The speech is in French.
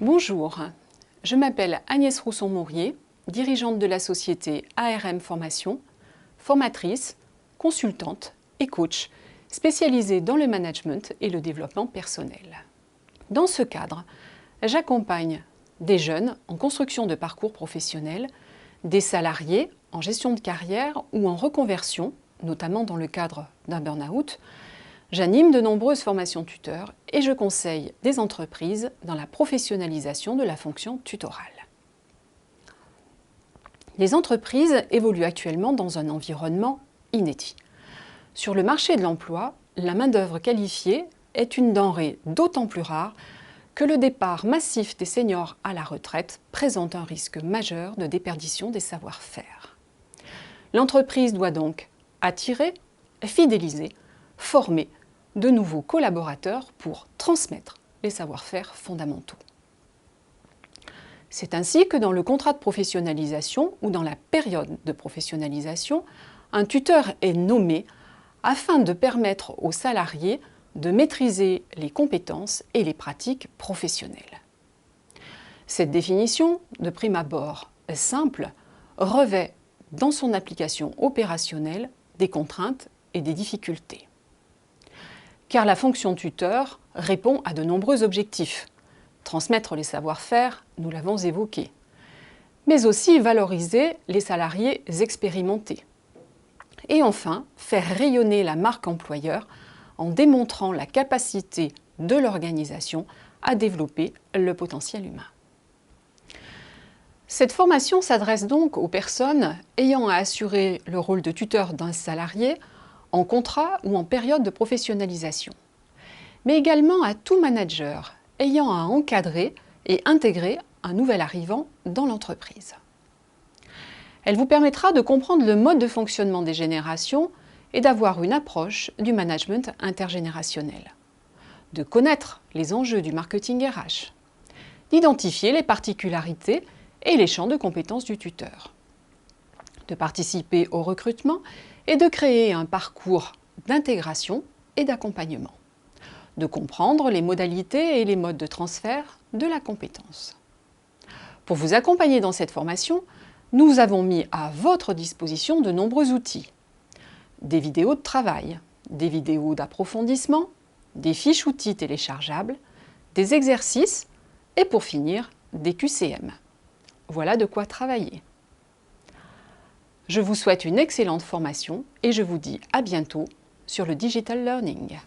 Bonjour, je m'appelle Agnès Rousson-Mourier, dirigeante de la société ARM Formation, formatrice, consultante et coach spécialisée dans le management et le développement personnel. Dans ce cadre, j'accompagne des jeunes en construction de parcours professionnels, des salariés en gestion de carrière ou en reconversion, notamment dans le cadre d'un burn-out. J'anime de nombreuses formations tuteurs et je conseille des entreprises dans la professionnalisation de la fonction tutorale. Les entreprises évoluent actuellement dans un environnement inédit. Sur le marché de l'emploi, la main-d'œuvre qualifiée est une denrée d'autant plus rare que le départ massif des seniors à la retraite présente un risque majeur de déperdition des savoir-faire. L'entreprise doit donc attirer, fidéliser, former de nouveaux collaborateurs pour transmettre les savoir-faire fondamentaux. C'est ainsi que dans le contrat de professionnalisation ou dans la période de professionnalisation, un tuteur est nommé afin de permettre aux salariés de maîtriser les compétences et les pratiques professionnelles. Cette définition, de prime abord simple, revêt dans son application opérationnelle des contraintes et des difficultés. Car la fonction tuteur répond à de nombreux objectifs. Transmettre les savoir-faire, nous l'avons évoqué, mais aussi valoriser les salariés expérimentés. Et enfin, faire rayonner la marque employeur en démontrant la capacité de l'organisation à développer le potentiel humain. Cette formation s'adresse donc aux personnes ayant à assurer le rôle de tuteur d'un salarié en contrat ou en période de professionnalisation, mais également à tout manager ayant à encadrer et intégrer un nouvel arrivant dans l'entreprise. Elle vous permettra de comprendre le mode de fonctionnement des générations et d'avoir une approche du management intergénérationnel, de connaître les enjeux du marketing RH, d'identifier les particularités et les champs de compétences du tuteur, de participer au recrutement et de créer un parcours d'intégration et d'accompagnement, de comprendre les modalités et les modes de transfert de la compétence. Pour vous accompagner dans cette formation, nous avons mis à votre disposition de nombreux outils. Des vidéos de travail, des vidéos d'approfondissement, des fiches outils téléchargeables, des exercices et pour finir, des QCM. Voilà de quoi travailler. Je vous souhaite une excellente formation et je vous dis à bientôt sur le Digital Learning.